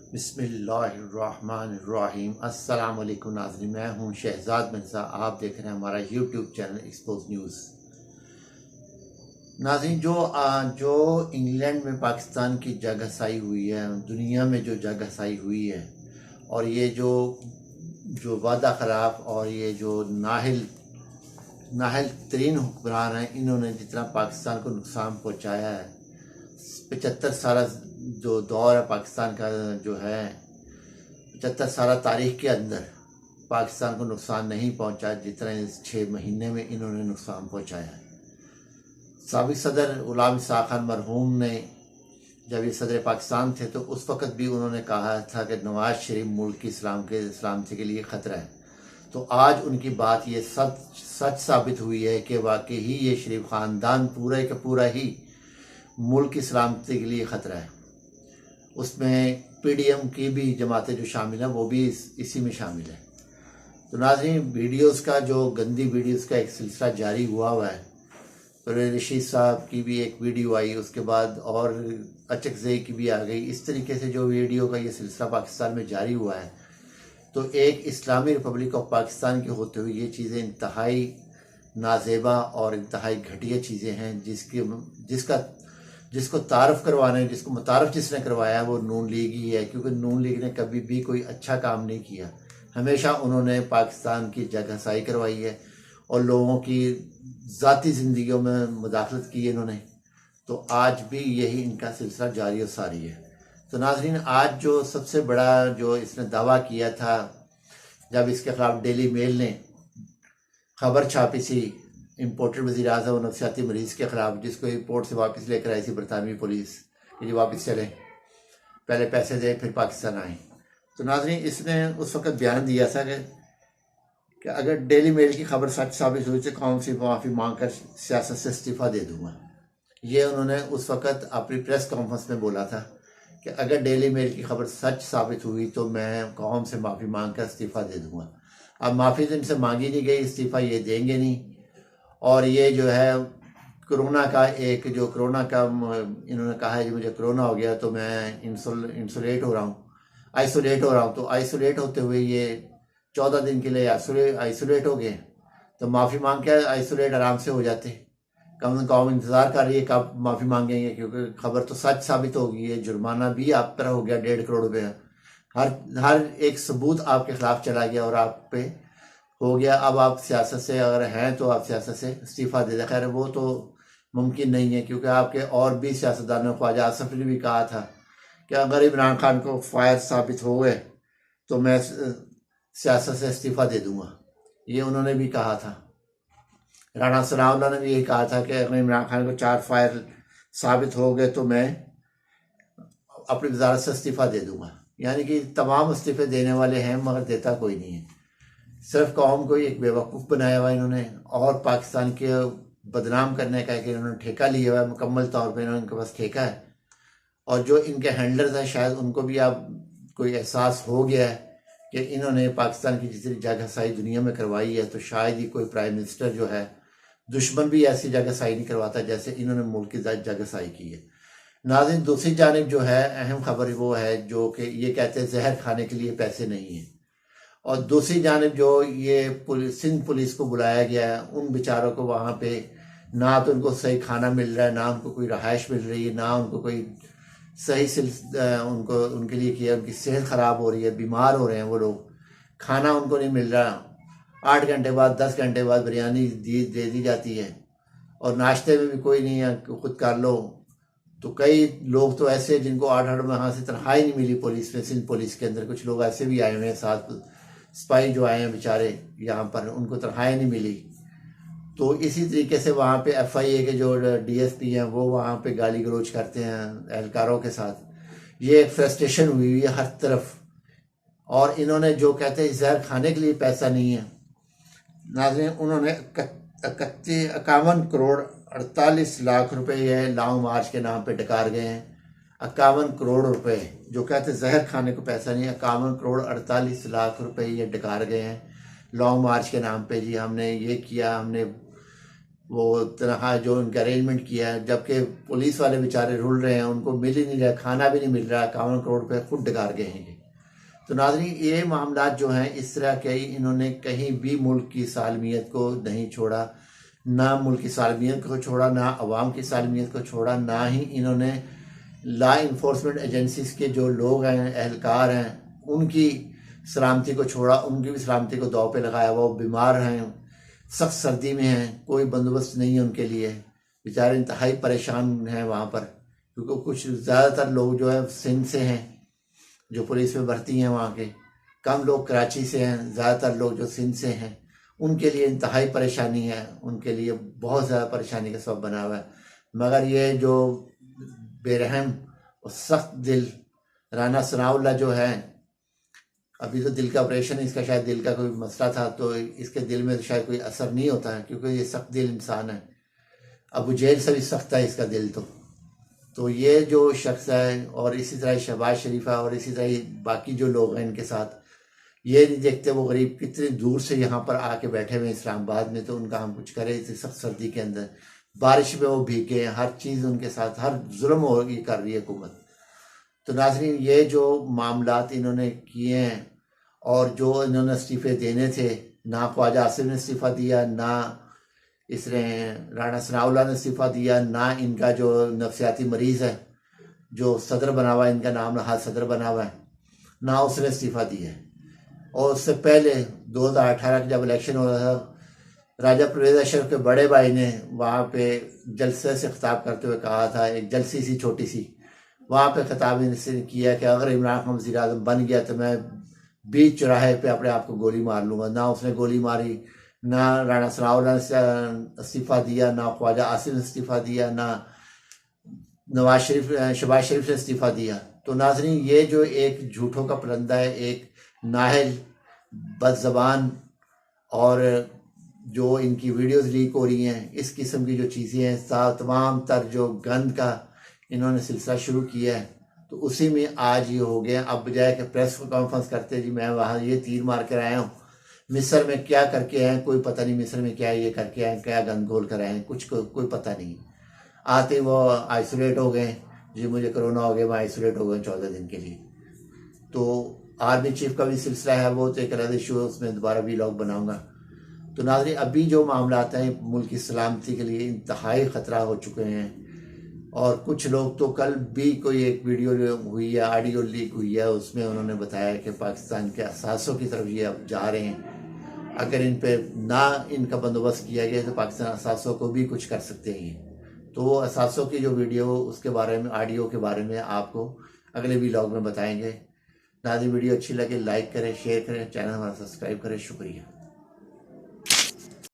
बिस्मिल्लाहिर्रहमानिर्रहीम। अस्सलाम वालेकुम नाज़रीन, मैं हूं शहजाद मिर्ज़ा। आप देख रहे हैं हमारा यूट्यूब चैनल एक्सपोज न्यूज़। नाज़रीन, जो इंग्लैंड में पाकिस्तान की जगहसाई हुई है, दुनिया में जो जगहसाई हुई है, और ये जो जो वादा खिलाफ और ये जो नाहिल तरीन हुक्मरान हैं, इन्होंने जितना पाकिस्तान को नुकसान पहुँचाया है, 75 साल जो दौर है पाकिस्तान का, जो है 75 साल तारीख के अंदर पाकिस्तान को नुकसान नहीं पहुंचा जितना इस 6 महीने में इन्होंने नुकसान पहुंचाया है। साबिक सदर गुलाम इसाक़ खान मरहूम ने जब ये सदर पाकिस्तान थे तो उस वक़्त भी उन्होंने कहा था कि नवाज शरीफ मुल्क की सलामती के लिए ख़तरा है। तो आज उनकी बात ये सच साबित हुई है कि वाकई ही ये शरीफ ख़ानदान पूरा का पूरा ही मुल्क की सलामती के लिए ख़तरा है। उसमें PDM की भी जमातें जो शामिल हैं वो भी इसी में शामिल है। तो नाज़रीन, वीडियोस का जो गंदी वीडियोस का एक सिलसिला जारी हुआ है। परवेज़ रशीद साहब की भी एक वीडियो आई, उसके बाद और अचकज़ई की भी आ गई। इस तरीके से जो वीडियो का ये सिलसिला पाकिस्तान में जारी हुआ है, तो एक इस्लामी रिपब्लिक ऑफ पाकिस्तान के होते हुए ये चीज़ें इंतहाई नाजेबा और इंतहाई घटिया चीज़ें हैं, जिसको तारफ़ करवाना है, जिसको मुतारफ़ जिसने करवाया है वो नून लीग ही है। क्योंकि नून लीग ने कभी भी कोई अच्छा काम नहीं किया, हमेशा उन्होंने पाकिस्तान की जगहसाई करवाई है और लोगों की ज़ाती ज़िंदगियों में मुदाखलत की है इन्होंने। तो आज भी यही इनका सिलसिला जारी और सारी है। तो नाज़रीन, आज जो सबसे बड़ा जो इसने दावा किया था, जब इसके ख़िलाफ़ डेली मेल ने खबर छापी थी इम्पोर्टेड वज़ीर आज़म और नफसियाती मरीज़ के ख़िलाफ़, जिसको एयरपोर्ट से वापस लेकर आई थी बरतानवी पुलिस कि जी वापस चले, पहले पैसे दे फिर पाकिस्तान आए। तो नाज़रीन, इसने उस वक़्त बयान दिया था कि अगर डेली मेल की खबर सच साबित हुई तो कौम से माफ़ी मांग कर सियासत से इस्तीफ़ा दे दूँगा। ये उन्होंने उस वक़्त अपनी प्रेस कॉन्फ्रेंस में बोला था कि अगर डेली मेल की खबर सच साबित हुई तो मैं कौम से माफ़ी मांग कर इस्तीफ़ा दे दूँगा। अब माफ़ी तो इनसे मांगी नहीं गई, इस्तीफ़ा ये देंगे नहीं। और ये जो है कोरोना का इन्होंने कहा है कि मुझे कोरोना हो गया तो मैं आइसोलेट हो रहा हूँ। तो आइसोलेट होते हुए ये 14 दिन के लिए आइसोलेट हो गए, तो माफ़ी मांग के आइसोलेट आराम से हो जाते। कम से कम इंतज़ार कर रही है कब माफ़ी मांगेंगे, क्योंकि खबर तो सच साबित हो गई है। जुर्माना भी आप पर हो गया 1.5 करोड़ रुपये, हर एक सबूत आपके खिलाफ चला गया और आप पे हो गया। अब आप सियासत से अगर हैं तो आप सियासत से इस्तीफ़ा दे दें। खैर वो तो मुमकिन नहीं है, क्योंकि आपके और भी सियासतदानों, ख्वाजा आसफ ने भी कहा था कि अगर इमरान खान को फायर साबित हो गए तो मैं सियासत से इस्तीफ़ा दे दूँगा। ये उन्होंने भी कहा था। राणा सनाउल्लाह ने भी यही कहा था कि अगर इमरान खान को 4 फायर साबित हो गए तो मैं अपनी वजारत से इस्तीफ़ा दे दूँगा। यानी कि तमाम इस्तीफ़े देने वाले हैं मगर देता कोई नहीं है। सिर्फ कौम को एक बेवकूफ़ बनाया हुआ इन्होंने, और पाकिस्तान के बदनाम करने का कि इन्होंने ठेका लिया हुआ है। मुकम्मल तौर पे इनके पास ठेका है, और जो इनके हैंडलर्स हैं शायद उनको भी अब कोई एहसास हो गया है कि इन्होंने पाकिस्तान की जितनी जगहसाई दुनिया में करवाई है, तो शायद ही कोई प्राइम मिनिस्टर जो है दुश्मन भी ऐसी जगहसाई नहीं करवाता जैसे इन्होंने मुल्क की जगहसाई की है। नाज़रीन, दूसरी जानिब जो है अहम खबर वो है जो कि ये कहते हैं जहर खाने के लिए पैसे नहीं हैं, और दूसरी जानिब जो ये सिंध पुलिस को बुलाया गया है, उन बेचारों को वहाँ पे ना तो उनको सही खाना मिल रहा है, ना उनको कोई रहायश मिल रही है, ना उनको कोई सही उनको उनके लिए किया। उनकी सेहत ख़राब हो रही है, बीमार हो रहे हैं वो लोग, खाना उनको नहीं मिल रहा। 8 घंटे बाद 10 घंटे बाद बिरयानी दे दी जाती है, और नाश्ते में भी कोई नहीं है, खुद कर लो। तो कई लोग तो ऐसे जिनको 8 माह से तनख्वाही नहीं मिली पुलिस में, सिंध पुलिस के अंदर कुछ लोग ऐसे भी आए हुए हैं, साथ सिपाही जो आए हैं बेचारे यहाँ पर, उनको तनख्वाही नहीं मिली। तो इसी तरीके से वहाँ पे FIA के जो DSP हैं वो वहाँ पे गाली गलौज करते हैं एहलकारों के साथ। ये एक फ्रस्ट्रेशन हुई हुई है हर तरफ, और इन्होंने जो कहते हैं जहर खाने के लिए पैसा नहीं है। नाज़रीन, उन्होंने 51 करोड़ 48 लाख रुपए ये लॉन्ग मार्च के नाम पे डकार गए हैं। 51 करोड़ रुपए, जो कहते जहर खाने को पैसा नहीं है, 51 करोड़ 48 लाख रुपए ये डकार गए हैं लॉन्ग मार्च के नाम पे। जी हमने ये किया, हमने वो तनख्वाह जो उनका अरेंजमेंट किया है, जबकि पुलिस वाले बेचारे रुल रहे हैं, उनको मिल ही नहीं रहा, खाना भी नहीं मिल रहा, 51 करोड़ रुपये खुद डकार गए हैं ये। तो नाज़रीन, ये मामला जो हैं इस तरह के इन्होंने कहीं भी मुल्क की सालमियत को नहीं छोड़ा, ना मुल्क की सालमियत को छोड़ा, ना अवाम की सालमियत को छोड़ा, ना ही इन्होंने लॉ इन्फोर्समेंट एजेंसीज के जो लोग हैं, एहलकार हैं, उनकी सलामती को छोड़ा, उनकी भी सलामती को दाव पे लगाया। वो बीमार हैं, सख्त सर्दी में हैं, कोई बंदोबस्त नहीं है उनके लिए, बेचारे इंतहाई परेशान हैं वहाँ पर, क्योंकि कुछ ज़्यादातर लोग जो है सिंध से हैं, जो पुलिस में भर्ती हैं वहाँ के, कम लोग कराची से हैं, ज़्यादातर लोग जो सिंध से हैं, उनके लिए इंतहाई परेशानी है, उनके लिए बहुत ज़्यादा परेशानी का सबब बना हुआ है। मगर ये जो बेरहम और सख्त दिल राना सनाउल्लाह जो है, अभी तो दिल का ऑपरेशन, इसका शायद दिल का कोई मसला था, तो इसके दिल में तो शायद कोई असर नहीं होता है, क्योंकि ये सख्त दिल इंसान है। अबू जेल से भी सख्त है इसका दिल। तो ये जो शख्स है, और इसी तरह शहबाज शरीफा और इसी तरह बाकी जो लोग हैं इनके साथ, ये नहीं देखते वो गरीब कितनी दूर से यहाँ पर आके बैठे हुए इस्लामाबाद में, तो उनका हम कुछ करें इस सख्त सर्दी के अंदर, बारिश में वो भीगे हैं, हर चीज़ उनके साथ, हर जुल्म हो ये कर रही है हुकूमत। तो नाज़रीन, ये जो मामलात इन्होंने किए हैं और जो इन्होंने इस्तीफ़े देने थे, ना ख्वाजा आसिफ ने इस्तीफ़ा दिया, ना इसने राना सनाउल्लाह ने इस्तीफ़ा दिया, ना इनका जो नफसियाती मरीज़ है जो सदर बना हुआ है, इनका नाम हाल सदर बना हुआ है, ना उसने इस्तीफ़ा दिया है। और उससे पहले 2018 का जब इलेक्शन हो रहा था, राजा परवेज़ अशरफ के बड़े भाई ने वहाँ पे जलसे से खिताब करते हुए कहा था, एक जलसी सी छोटी सी, वहाँ पे खिताब इसने किया कि अगर इमरान खान वज़ीर आज़म बन गया तो मैं बीच चौराहे पे अपने आप को गोली मार लूँगा। ना उसने गोली मारी, ना राना सनाउल्लाह ने इस्तीफ़ा दिया, ना ख्वाजा आसिफ ने इस्तीफ़ा दिया, ना शहबाज शरीफ ने इस्तीफ़ा दिया। तो नाज़रीन, ये जो एक झूठों का परिंदा है, एक नाहल बदज़बान, और जो इनकी वीडियोस लीक हो रही हैं, इस किस्म की जो चीज़ें हैं, तमाम तर जो गंद का इन्होंने सिलसिला शुरू किया है, तो उसी में आज ये हो गया। अब बजाय कि प्रेस कॉन्फ्रेंस करते जी मैं वहाँ ये तीर मार कर आया हूँ, मिस्र में क्या करके आए कोई पता नहीं, मिस्र में क्या ये करके आए, क्या गंद घोल कर आए, कुछ कोई पता नहीं। आते वो आइसोलेट हो गए जी, मुझे कोरोना हो गया, मैं आइसोलेट हो गया 14 दिन के लिए। तो आर्मी चीफ का भी सिलसिला है, वो तो एक अलग इशू है, उसमें दोबारा व्लॉग बनाऊंगा। तो नाज़रीन, अभी जो मामला आते हैं मुल्क की सलामती के लिए इंतहाई ख़तरा हो चुके हैं। और कुछ लोग तो कल भी कोई एक वीडियो हुई है, ऑडियो लीक हुई है, उसमें उन्होंने बताया कि पाकिस्तान के असासों की तरफ ये अब जा रहे हैं, अगर इन पे ना इनका बंदोबस्त किया गया तो पाकिस्तान असासों को भी कुछ कर सकते हैं। तो वो असासों की जो वीडियो, उसके बारे में, ऑडियो के बारे में आपको अगले व्लॉग में बताएंगे। नाज़रीन, वीडियो अच्छी लगे लाइक करें, शेयर करें, चैनल हमारा सब्सक्राइब करें। शुक्रिया।